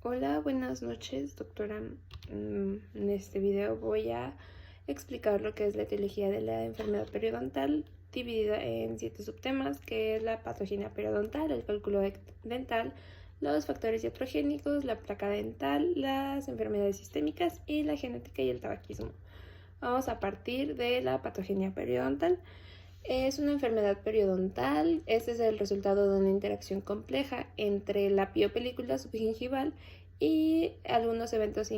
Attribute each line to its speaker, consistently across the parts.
Speaker 1: Hola, buenas noches, doctora. En este video voy a explicar lo que es la etiología de la enfermedad periodontal, dividida en 7 subtemas, que es la patogenia periodontal, el cálculo dental, los factores iatrogénicos, la placa dental, las enfermedades sistémicas y la genética y el tabaquismo. Vamos a partir de la patogenia periodontal. Es una enfermedad periodontal. Este es el resultado de una interacción compleja entre la biopelícula subgingival y algunos eventos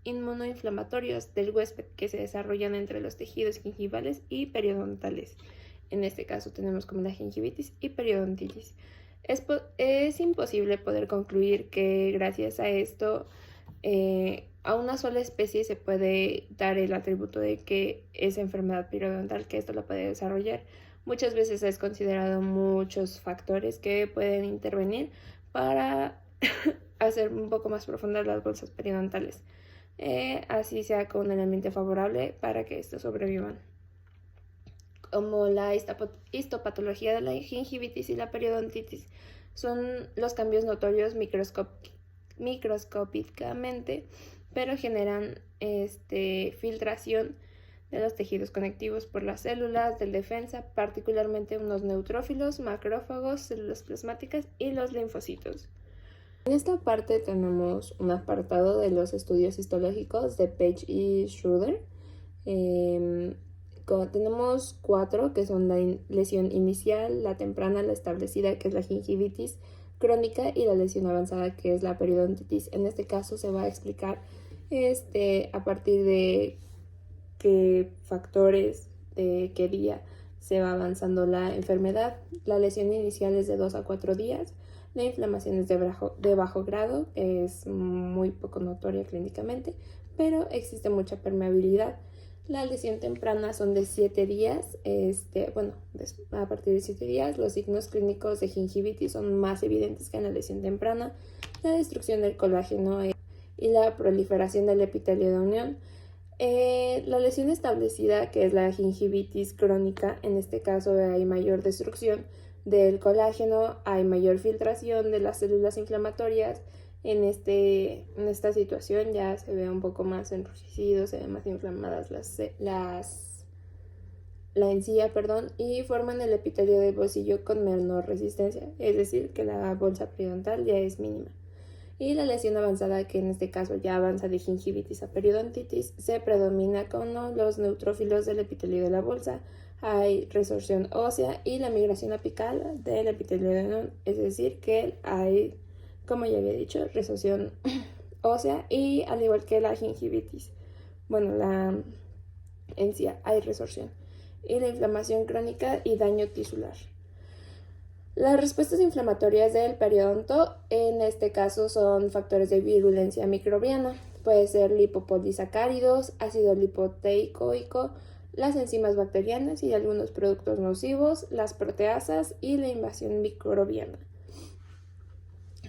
Speaker 1: inmunoinflamatorios del huésped que se desarrollan entre los tejidos gingivales y periodontales. En este caso tenemos como la gingivitis y periodontitis. Es imposible poder concluir que gracias a esto a una sola especie se puede dar el atributo de que es enfermedad periodontal, que esto lo puede desarrollar. Muchas veces es considerado muchos factores que pueden intervenir para hacer un poco más profundas las bolsas periodontales, así sea con el ambiente favorable para que estos sobrevivan. Como la histopatología de la gingivitis y la periodontitis son los cambios notorios microscópicamente, pero generan filtración de los tejidos conectivos por las células de defensa, particularmente unos neutrófilos, macrófagos, células plasmáticas y los linfocitos. En esta parte tenemos un apartado de los estudios histológicos de Page y Schroeder. Tenemos 4, que son la lesión inicial, la temprana, la establecida, que es la gingivitis crónica, y la lesión avanzada, que es la periodontitis. En este caso se va a explicar a partir de qué factores, de qué día se va avanzando la enfermedad. La lesión inicial es de 2 a 4 días. La inflamación es de bajo grado, es muy poco notoria clínicamente, pero existe mucha permeabilidad. La lesión temprana son de 7 días. A partir de 7 días, los signos clínicos de gingivitis son más evidentes que en la lesión temprana. La destrucción del colágeno y la proliferación del epitelio de unión. La lesión establecida, que es la gingivitis crónica, en este caso hay mayor destrucción del colágeno, hay mayor filtración de las células inflamatorias. En esta situación ya se ve un poco más enrojecido, se ven más inflamadas la encía, y forman el epitelio del bolsillo con menor resistencia, es decir, que la bolsa periodontal ya es mínima. Y la lesión avanzada, que en este caso ya avanza de gingivitis a periodontitis, se predomina con los neutrófilos del epitelio de la bolsa, hay resorción ósea y la migración apical del epitelio de unión, es decir, que hay, como ya había dicho, resorción ósea, y al igual que la gingivitis, la encía, hay resorción, y la inflamación crónica y daño tisular. Las respuestas inflamatorias del periodonto en este caso son factores de virulencia microbiana. Puede ser lipopolisacáridos, ácido lipoteicoico, las enzimas bacterianas y algunos productos nocivos, las proteasas y la invasión microbiana.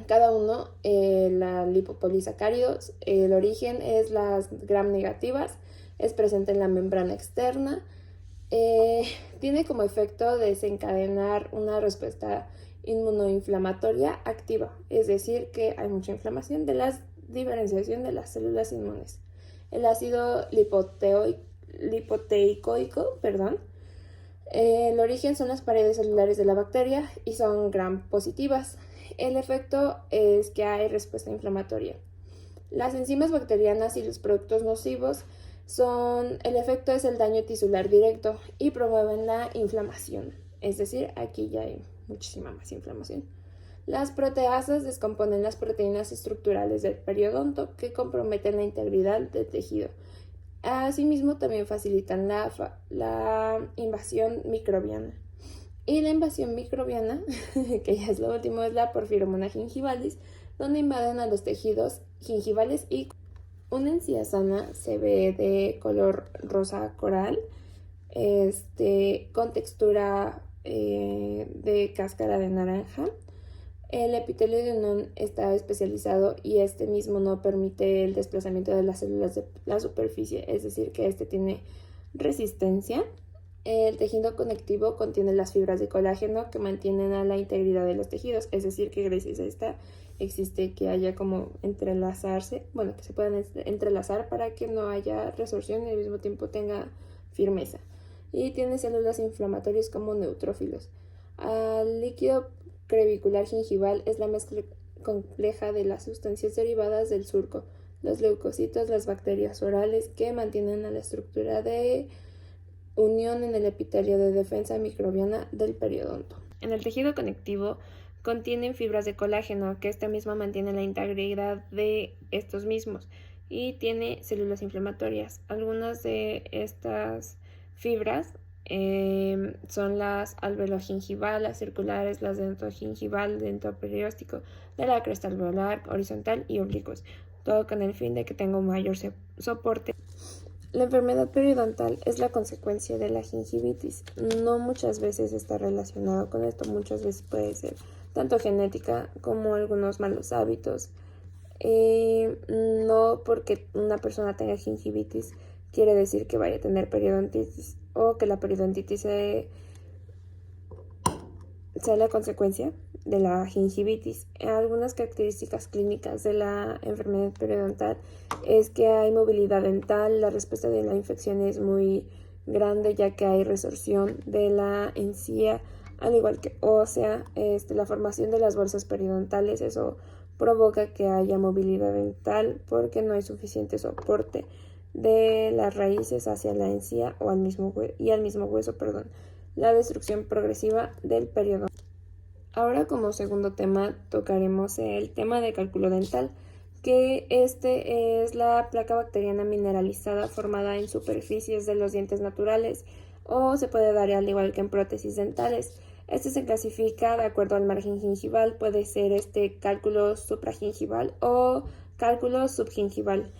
Speaker 1: Cada uno, la lipopolisacáridos, el origen es las gram negativas, es presente en la membrana externa. Tiene como efecto desencadenar una respuesta inmunoinflamatoria activa, es decir, que hay mucha inflamación de la diferenciación de las células inmunes. El ácido lipoteicoico, el origen son las paredes celulares de la bacteria y son gram positivas. El efecto es que hay respuesta inflamatoria. Las enzimas bacterianas y los productos nocivos el efecto es el daño tisular directo y promueven la inflamación, es decir, aquí ya hay muchísima más inflamación. Las proteasas descomponen las proteínas estructurales del periodonto que comprometen la integridad del tejido. Asimismo, también facilitan la invasión microbiana. Y la invasión microbiana, que ya es lo último, es la Porphyromonas gingivalis, donde invaden a los tejidos gingivales y una encía sana se ve de color rosa coral, con textura de cáscara de naranja. El epitelio de unión está especializado y este mismo no permite el desplazamiento de las células de la superficie, es decir, que tiene resistencia. El tejido conectivo contiene las fibras de colágeno que mantienen a la integridad de los tejidos, es decir, que gracias a esta existe que haya como entrelazarse, bueno, que se puedan entrelazar para que no haya resorción y al mismo tiempo tenga firmeza. Y tiene células inflamatorias como neutrófilos. Al líquido crevicular gingival es la mezcla compleja de las sustancias derivadas del surco, los leucocitos, las bacterias orales que mantienen a la estructura de unión en el epitelio de defensa microbiana del periodonto. En el tejido conectivo contienen fibras de colágeno, que esta misma mantiene la integridad de estos mismos, y tiene células inflamatorias. Algunas de estas fibras son las alveolo-gingival, las circulares, las dentogingival, dentoperióstico, de la cresta alveolar, horizontal y oblicuos, todo con el fin de que tenga un mayor soporte. La enfermedad periodontal es la consecuencia de la gingivitis. No muchas veces está relacionado con esto, muchas veces puede ser tanto genética como algunos malos hábitos. No porque una persona tenga gingivitis quiere decir que vaya a tener periodontitis o que la periodontitis sea la consecuencia de la gingivitis. Algunas características clínicas de la enfermedad periodontal es que hay movilidad dental, la respuesta de la infección es muy grande ya que hay resorción de la encía, al igual que ósea, la formación de las bolsas periodontales, eso provoca que haya movilidad dental porque no hay suficiente soporte de las raíces hacia la encía o al mismo hueso. La destrucción progresiva del periodonto. Ahora, como segundo tema, tocaremos el tema de cálculo dental, que es la placa bacteriana mineralizada formada en superficies de los dientes naturales, o se puede dar al igual que en prótesis dentales. Se clasifica de acuerdo al margen gingival, puede ser cálculo supragingival o cálculo subgingival.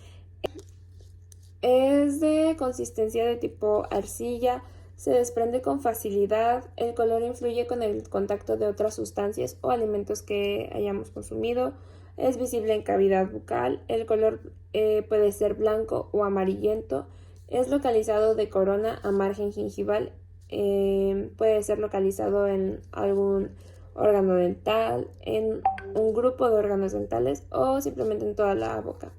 Speaker 1: Es de consistencia de tipo arcilla, se desprende con facilidad, el color influye con el contacto de otras sustancias o alimentos que hayamos consumido, es visible en cavidad bucal, el color puede ser blanco o amarillento, es localizado de corona a margen gingival, puede ser localizado en algún órgano dental, en un grupo de órganos dentales o simplemente en toda la boca.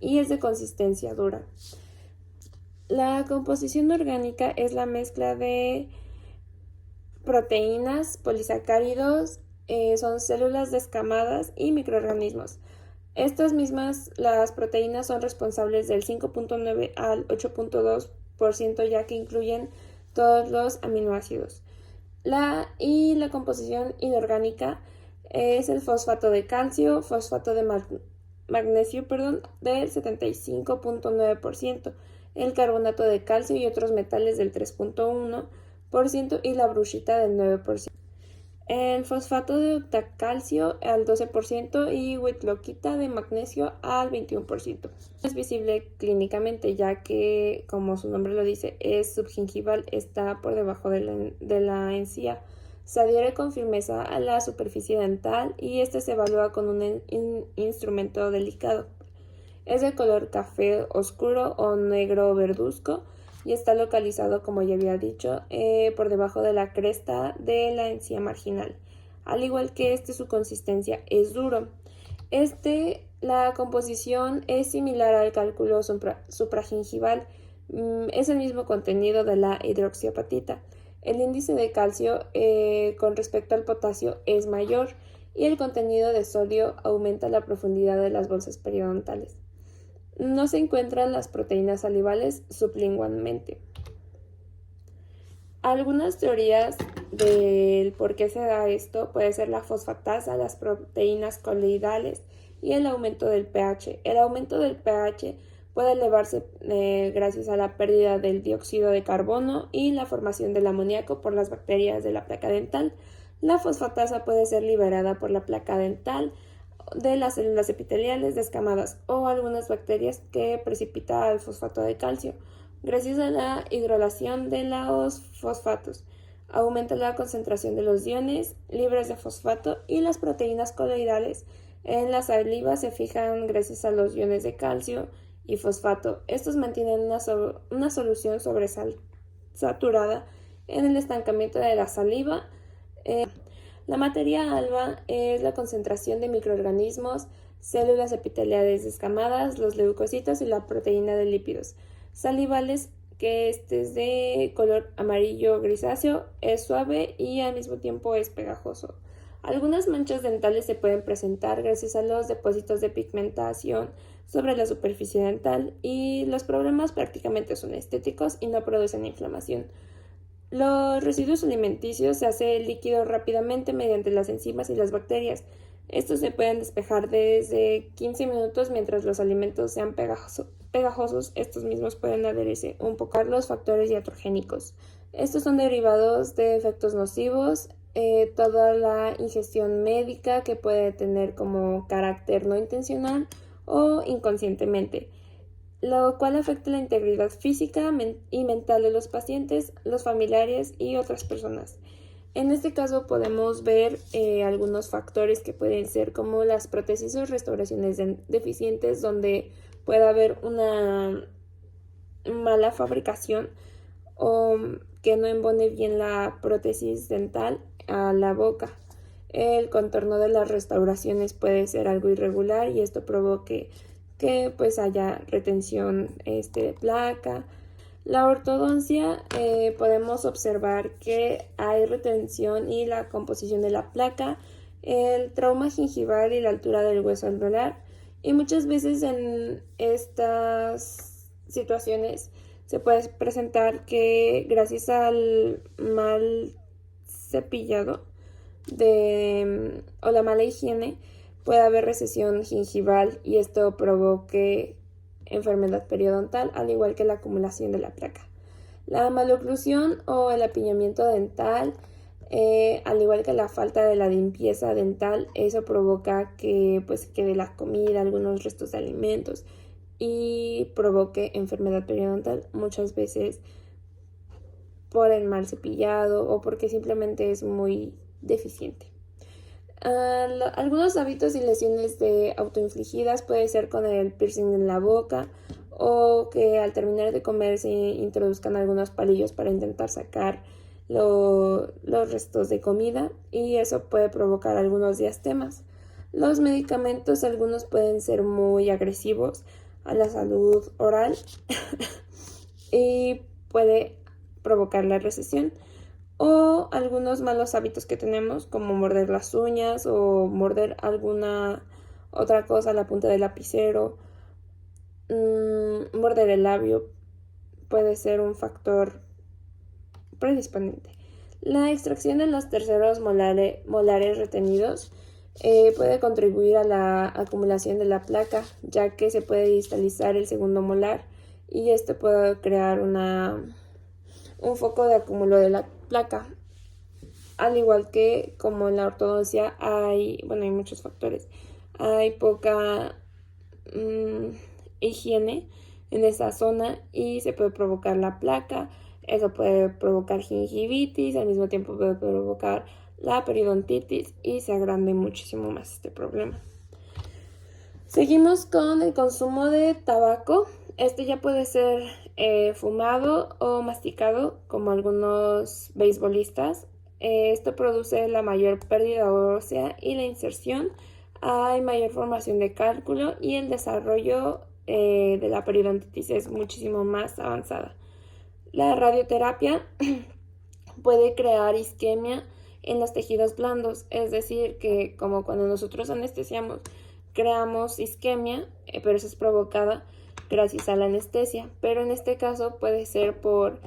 Speaker 1: Y es de consistencia dura. La composición orgánica es la mezcla de proteínas, polisacáridos, son células descamadas y microorganismos. Estas mismas, las proteínas, son responsables del 5.9 al 8.2%, ya que incluyen todos los aminoácidos. La composición inorgánica es el fosfato de calcio, fosfato de magnesio, del 75.9%, el carbonato de calcio y otros metales del 3.1% y la brushita del 9%. El fosfato de octacalcio al 12% y huitloquita de magnesio al 21%. Es visible clínicamente ya que, como su nombre lo dice, es subgingival, está por debajo de la encía. Se adhiere con firmeza a la superficie dental y se evalúa con un instrumento delicado. Es de color café oscuro o negro verduzco y está localizado, como ya había dicho, por debajo de la cresta de la encía marginal. Al igual que su consistencia es duro. La composición es similar al cálculo supragingival. Es el mismo contenido de la hidroxiapatita. El índice de calcio con respecto al potasio es mayor y el contenido de sodio aumenta la profundidad de las bolsas periodontales. No se encuentran las proteínas salivales sublingualmente. Algunas teorías del por qué se da esto puede ser la fosfatasa, las proteínas coloidales y el aumento del pH. El aumento del pH puede elevarse gracias a la pérdida del dióxido de carbono y la formación del amoníaco por las bacterias de la placa dental. La fosfatasa puede ser liberada por la placa dental de las células epiteliales descamadas o algunas bacterias que precipita el fosfato de calcio. Gracias a la hidrolación de los fosfatos, aumenta la concentración de los iones libres de fosfato y las proteínas coloidales en la saliva se fijan gracias a los iones de calcio y fosfato. Estos mantienen una solución sobresaturada en el estancamiento de la saliva. La materia alba es la concentración de microorganismos, células epiteliales descamadas, los leucocitos y la proteína de lípidos salivales, que este es de color amarillo grisáceo, es suave y al mismo tiempo es pegajoso. Algunas manchas dentales se pueden presentar gracias a los depósitos de pigmentación sobre la superficie dental y los problemas prácticamente son estéticos y no producen inflamación. Los residuos alimenticios se hacen líquidos rápidamente mediante las enzimas y las bacterias. Estos se pueden despejar desde 15 minutos mientras los alimentos sean pegajosos. Estos mismos pueden adherirse un poco a los factores iatrogénicos. Estos son derivados de efectos nocivos, toda la ingestión médica que puede tener como carácter no intencional o inconscientemente, lo cual afecta la integridad física y mental de los pacientes, los familiares y otras personas. En este caso podemos ver algunos factores que pueden ser como las prótesis o restauraciones deficientes, donde puede haber una mala fabricación o que no embone bien la prótesis dental a la boca. El contorno de las restauraciones puede ser algo irregular y esto provoque que pues haya retención de placa. La ortodoncia, podemos observar que hay retención y la composición de la placa, el trauma gingival y la altura del hueso alveolar, y muchas veces en estas situaciones se puede presentar que gracias al mal cepillado o la mala higiene puede haber recesión gingival y esto provoque enfermedad periodontal, al igual que la acumulación de la placa. La maloclusión o el apiñamiento dental, al igual que la falta de la limpieza dental, eso provoca que pues quede la comida, algunos restos de alimentos y provoque enfermedad periodontal, muchas veces por el mal cepillado o porque simplemente es muy deficiente. Algunos hábitos y lesiones autoinfligidas puede ser con el piercing en la boca o que al terminar de comer se introduzcan algunos palillos para intentar sacar los restos de comida y eso puede provocar algunos diastemas. Los medicamentos, algunos pueden ser muy agresivos a la salud oral y puede provocar la recesión. O algunos malos hábitos que tenemos, como morder las uñas o morder alguna otra cosa, la punta del lapicero, morder el labio, puede ser un factor predisponente. La extracción de los terceros molares retenidos puede contribuir a la acumulación de la placa, ya que se puede distalizar el segundo molar y esto puede crear un foco de acúmulo de la placa. Al igual que como en la ortodoncia hay muchos factores. Hay poca higiene en esa zona y se puede provocar la placa. Eso puede provocar gingivitis, al mismo tiempo puede provocar la periodontitis y se agrande muchísimo más este problema. Seguimos con el consumo de tabaco. Este ya puede ser fumado o masticado, como algunos beisbolistas. Esto produce la mayor pérdida ósea y la inserción. Hay mayor formación de cálculo y el desarrollo de la periodontitis es muchísimo más avanzada. La radioterapia puede crear isquemia en los tejidos blandos, es decir, que como cuando nosotros anestesiamos, creamos isquemia, pero eso es provocada gracias a la anestesia, pero en este caso puede ser por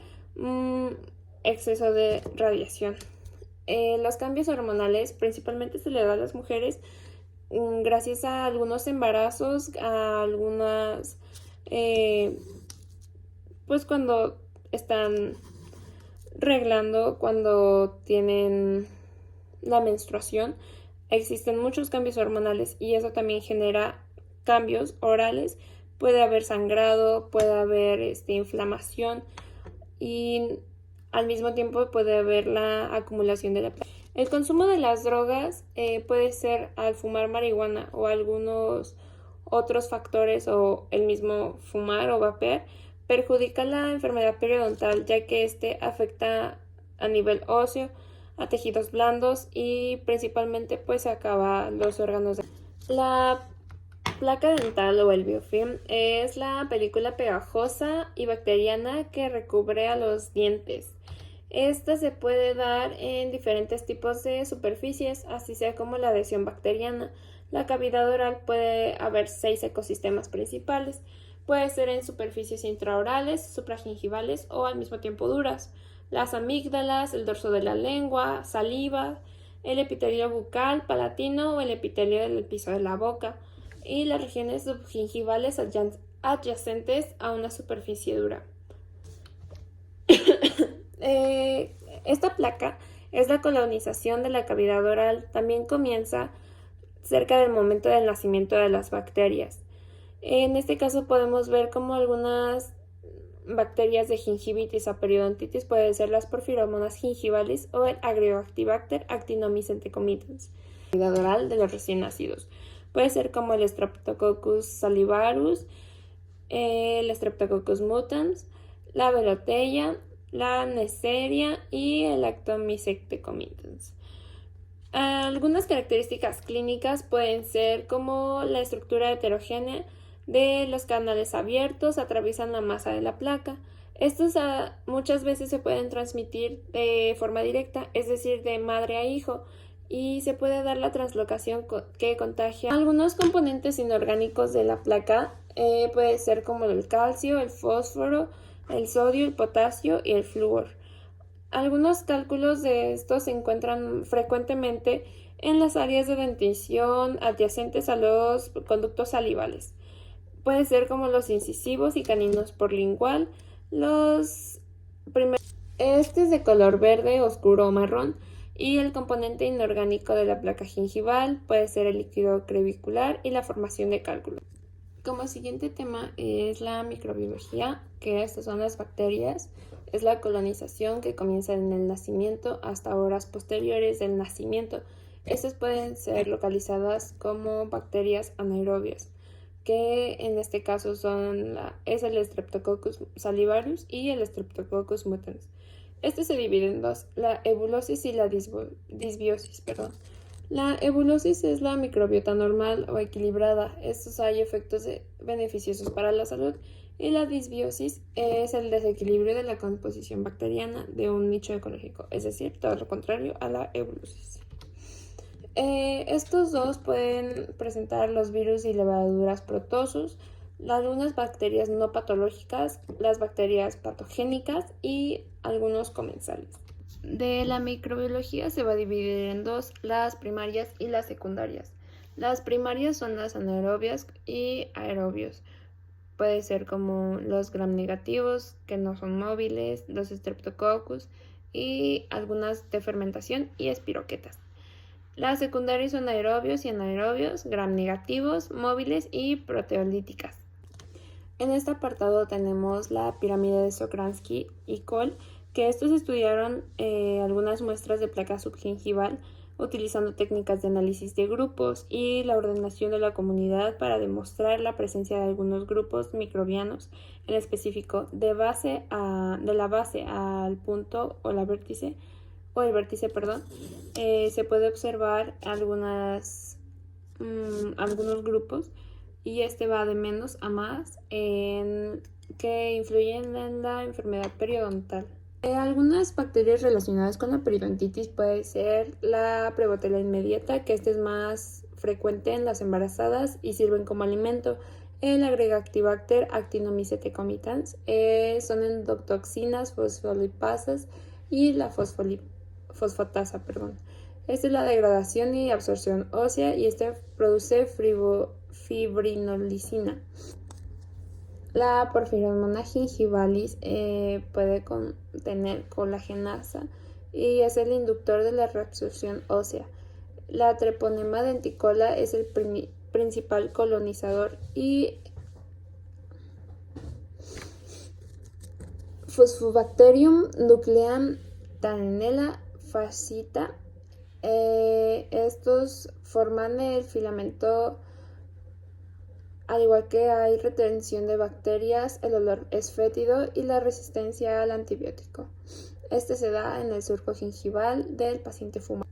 Speaker 1: exceso de radiación. Los cambios hormonales principalmente se le da a las mujeres gracias a algunos embarazos, a algunas, pues cuando están reglando, cuando tienen la menstruación, existen muchos cambios hormonales y eso también genera cambios orales. Puede haber sangrado, puede haber inflamación y al mismo tiempo puede haber la acumulación de la placa. El consumo de las drogas puede ser al fumar marihuana o algunos otros factores o el mismo fumar o vapear, perjudica la enfermedad periodontal ya que afecta a nivel óseo, a tejidos blandos y principalmente pues acaba los órganos. La placa dental o el biofilm es la película pegajosa y bacteriana que recubre a los dientes. Esta se puede dar en diferentes tipos de superficies, así sea como la adhesión bacteriana. La cavidad oral puede haber 6 ecosistemas principales. Puede ser en superficies intraorales, supragingivales o al mismo tiempo duras. Las amígdalas, el dorso de la lengua, saliva, el epitelio bucal, palatino o el epitelio del piso de la boca y las regiones subgingivales adyacentes a una superficie dura. Esta placa es la colonización de la cavidad oral. También comienza cerca del momento del nacimiento de las bacterias. En este caso podemos ver como algunas bacterias de gingivitis o periodontitis pueden ser las porfiromonas gingivalis o el Agrobacter actinomyces enterocomitans. La cavidad oral de los recién nacidos puede ser como el Streptococcus salivarius, el Streptococcus mutans, la Bacteria, la Neisseria y el Actinomyces enterocomitans. Algunas características clínicas pueden ser como la estructura heterogénea de los canales abiertos atraviesan la masa de la placa. Estos muchas veces se pueden transmitir de forma directa, es decir, de madre a hijo, y se puede dar la translocación que contagia. Algunos componentes inorgánicos de la placa puede ser como el calcio, el fósforo, el sodio, el potasio y el flúor. Algunos cálculos de estos se encuentran frecuentemente en las áreas de dentición adyacentes a los conductos salivales. Puede ser como los incisivos y caninos por lingual. Este es de color verde oscuro o marrón y el componente inorgánico de la placa gingival puede ser el líquido crevicular y la formación de cálculos. Como siguiente tema es la microbiología, que estas son las bacterias. Es la colonización que comienza en el nacimiento hasta horas posteriores del nacimiento. Estas pueden ser localizadas como bacterias anaerobias, que en este caso es el Streptococcus salivarius y el Streptococcus mutans. Este se divide en dos, la ebulosis y la disbiosis. La ebulosis es la microbiota normal o equilibrada. Estos hay efectos beneficiosos para la salud. Y la disbiosis es el desequilibrio de la composición bacteriana de un nicho ecológico, es decir, todo lo contrario a la ebulosis. Estos dos pueden presentar los virus y levaduras protozoos, algunas bacterias no patológicas, las bacterias patogénicas y algunos comensales. De la microbiología se va a dividir en dos, las primarias y las secundarias. Las primarias son las anaerobias y aerobios. Puede ser como los gram negativos, que no son móviles, los streptococcus y algunas de fermentación y espiroquetas. Las secundarias son aerobios y anaerobios, gram negativos, móviles y proteolíticas. En este apartado tenemos la pirámide de Sokransky y Cole, que estos estudiaron algunas muestras de placa subgingival utilizando técnicas de análisis de grupos y la ordenación de la comunidad para demostrar la presencia de algunos grupos microbianos, en específico de la base al punto o el vértice, se puede observar algunos grupos y este va de menos a más que influyen en la enfermedad periodontal. Algunas bacterias relacionadas con la periodontitis puede ser la Prevotella inmediata, que este es más frecuente en las embarazadas y sirven como alimento. El Agrobacter actinomyces enterocomitans son endotoxinas fosfolipasas y la fosfatasa. Esta es la degradación y absorción ósea y este produce fibrinolicina. La porfiromona gingivalis puede contener colagenasa y es el inductor de la reabsorción ósea. La treponema denticola es el principal colonizador y Phosphobacterium nucleam Tannella fasciata. Estos forman el filamento. Al igual que hay retención de bacterias, el olor es fétido y la resistencia al antibiótico. Este se da en el surco gingival del paciente fumador.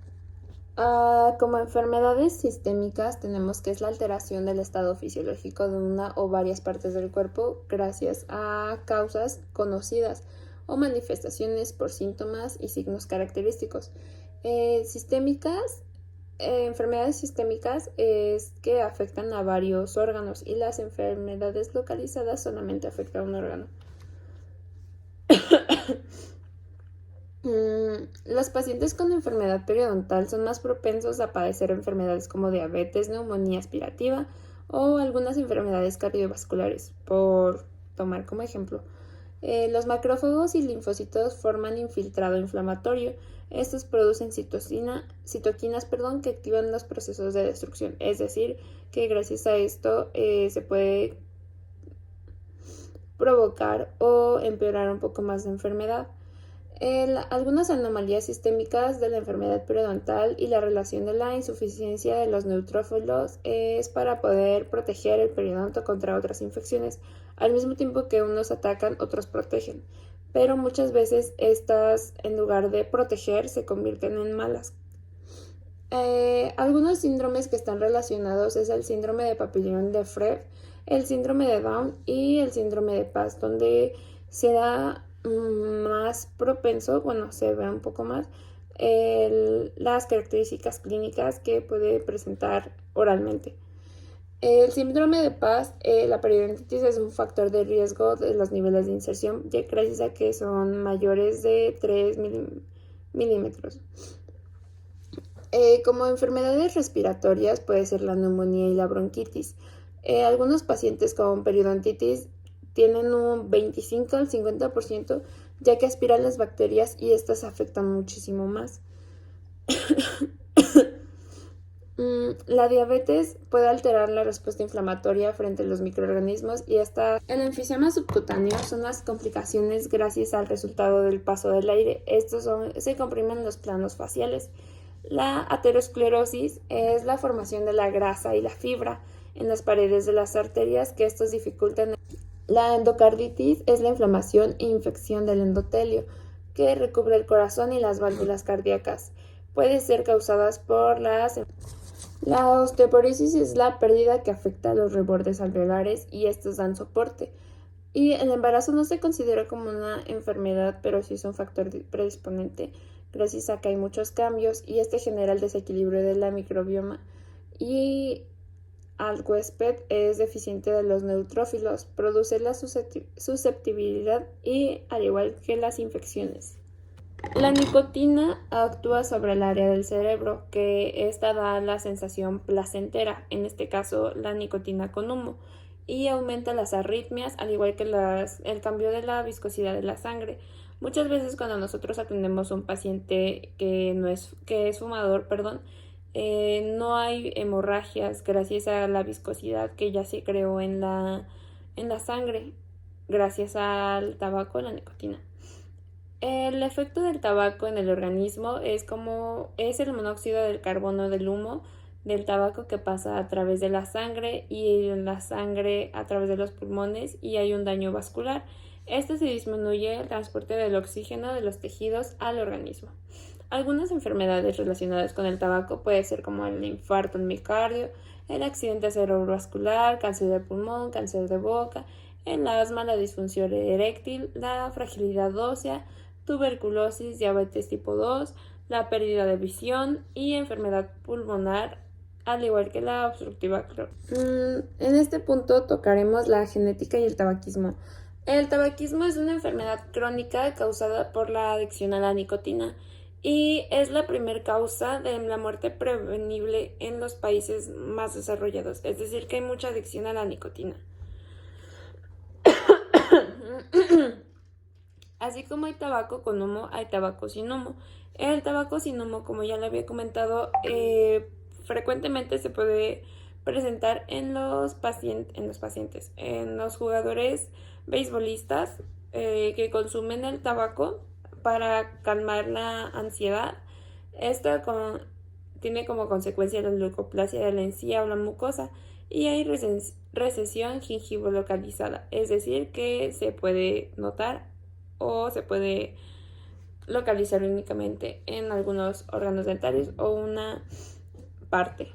Speaker 1: Como enfermedades sistémicas tenemos que es la alteración del estado fisiológico de una o varias partes del cuerpo gracias a causas conocidas o manifestaciones por síntomas y signos característicos. Enfermedades sistémicas es que afectan a varios órganos y las enfermedades localizadas solamente afectan a un órgano. Los pacientes con enfermedad periodontal son más propensos a padecer enfermedades como diabetes, neumonía aspirativa o algunas enfermedades cardiovasculares, por tomar como ejemplo. Los macrófagos y linfocitos forman infiltrado inflamatorio. Estos producen citoquinas que activan los procesos de destrucción. Es decir, que gracias a esto se puede provocar o empeorar un poco más de enfermedad. Algunas anomalías sistémicas de la enfermedad periodontal y la relación de la insuficiencia de los neutrófilos es para poder proteger el periodonto contra otras infecciones. Al mismo tiempo que unos atacan, otros protegen. Pero muchas veces estas, en lugar de proteger, se convierten en malas. Algunos síndromes que están relacionados es el síndrome de papillón de Freb, el síndrome de Down y el síndrome de Paz, donde se da más propenso, se ve un poco más las características clínicas que puede presentar oralmente. El síndrome de Paz, la periodontitis es un factor de riesgo de los niveles de inserción, ya gracias a que son mayores de 3 milímetros. Como enfermedades respiratorias puede ser la neumonía y la bronquitis. Algunos pacientes con periodontitis tienen un 25 al 50%, ya que aspiran las bacterias y estas afectan muchísimo más. La diabetes puede alterar la respuesta inflamatoria frente a los microorganismos y el enfisema subcutáneo son las complicaciones gracias al resultado del paso del aire. Se comprimen los planos faciales. La aterosclerosis es la formación de la grasa y la fibra en las paredes de las arterias que estos dificultan. La endocarditis es la inflamación e infección del endotelio que recubre el corazón y las válvulas cardíacas. Puede ser causadas por la osteoporosis es la pérdida que afecta a los rebordes alveolares y estos dan soporte. Y el embarazo no se considera como una enfermedad, pero sí es un factor predisponente gracias a que hay muchos cambios y este genera el desequilibrio de la microbioma y al huésped es deficiente de los neutrófilos, produce la susceptibilidad y al igual que las infecciones. La nicotina actúa sobre el área del cerebro, que esta da la sensación placentera, en este caso la nicotina con humo, y aumenta las arritmias, al igual que el cambio de la viscosidad de la sangre. Muchas veces cuando nosotros atendemos a un paciente que es fumador, no hay hemorragias gracias a la viscosidad que ya se creó en la sangre, gracias al tabaco y la nicotina. El efecto del tabaco en el organismo es el monóxido del carbono del humo del tabaco que pasa a través de la sangre y en la sangre a través de los pulmones y hay un daño vascular. Esto se disminuye el transporte del oxígeno de los tejidos al organismo. Algunas enfermedades relacionadas con el tabaco pueden ser como el infarto en miocardio, el accidente cerebrovascular, cáncer de pulmón, cáncer de boca, el asma, la disfunción eréctil, la fragilidad ósea, tuberculosis, diabetes tipo 2, la pérdida de visión y enfermedad pulmonar, al igual que la obstructiva crónica. En este punto tocaremos la genética y el tabaquismo. El tabaquismo es una enfermedad crónica causada por la adicción a la nicotina y es la primera causa de la muerte prevenible en los países más desarrollados, es decir, que hay mucha adicción a la nicotina. Así como hay tabaco con humo, hay tabaco sin humo. El tabaco sin humo, como ya lo había comentado, frecuentemente se puede presentar en los jugadores beisbolistas que consumen el tabaco para calmar la ansiedad. Esto tiene como consecuencia la leucoplasia de la encía o la mucosa y hay recesión gingivo-localizada, es decir, que se puede notar o se puede localizar únicamente en algunos órganos dentarios o una parte.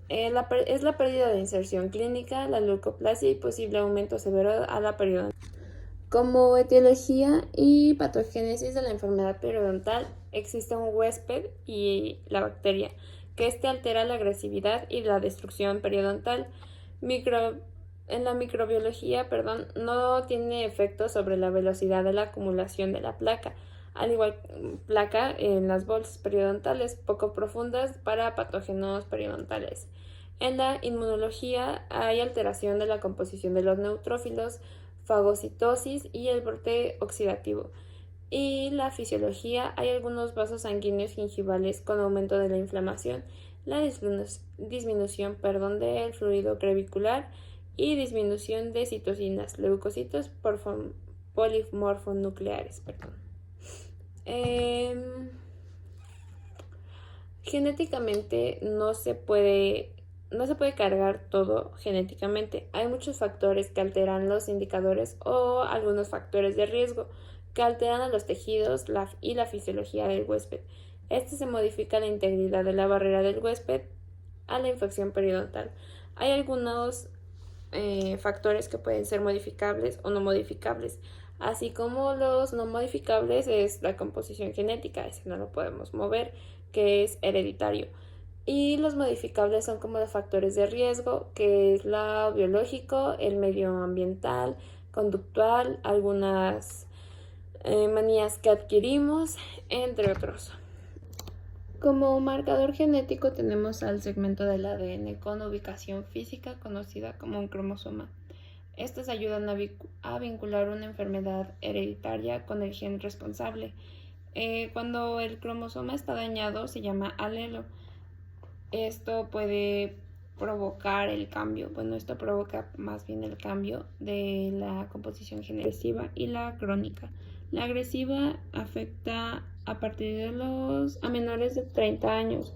Speaker 1: Es la pérdida de inserción clínica, la leucoplasia y posible aumento severo a la periodontal. Como etiología y patogénesis de la enfermedad periodontal, existe un huésped y la bacteria, que altera la agresividad y la destrucción periodontal. En la microbiología, no tiene efecto sobre la velocidad de la acumulación de la placa, al igual que placa en las bolsas periodontales poco profundas para patógenos periodontales. En la inmunología hay alteración de la composición de los neutrófilos, fagocitosis y el brote oxidativo. Y la fisiología, hay algunos vasos sanguíneos gingivales con aumento de la inflamación, la disminución del fluido crevicular y disminución de citocinas, leucocitos polimorfonucleares. Genéticamente no se puede cargar todo genéticamente. Hay muchos factores que alteran los indicadores o algunos factores de riesgo que alteran a los tejidos y la fisiología del huésped. Se modifica la integridad de la barrera del huésped a la infección periodontal. Hay algunos factores que pueden ser modificables o no modificables, así como los no modificables es la composición genética, ese no lo podemos mover, que es hereditario. Y los modificables son como los factores de riesgo, que es lo biológico, el medioambiental, conductual, algunas manías que adquirimos, entre otros. Como marcador genético tenemos al segmento del ADN con ubicación física conocida como un cromosoma. Estos ayudan a vincular una enfermedad hereditaria con el gen responsable. Cuando el cromosoma está dañado se llama alelo. Esto puede provocar el cambio, esto provoca más bien el cambio de la composición agresiva y la crónica. La agresiva afecta a partir de a menores de 30 años.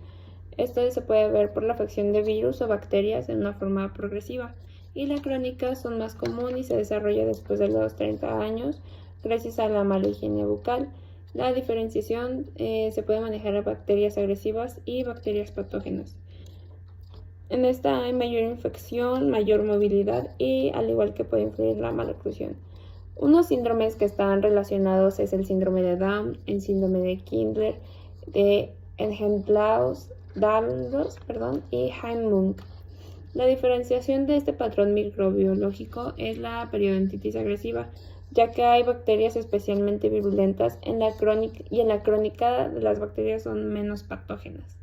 Speaker 1: Esto se puede ver por la afección de virus o bacterias en una forma progresiva. Y la crónica son más común y se desarrolla después de los 30 años gracias a la mala higiene bucal. La diferenciación se puede manejar a bacterias agresivas y bacterias patógenas. En esta hay mayor infección, mayor movilidad y al igual que puede influir la mala-oclusión. Unos síndromes que están relacionados es el síndrome de Down, el síndrome de Kindler, de Ehlers-Danlos, y Haim-Munk. La diferenciación de este patrón microbiológico es la periodontitis agresiva, ya que hay bacterias especialmente virulentas en la crónica de las bacterias son menos patógenas.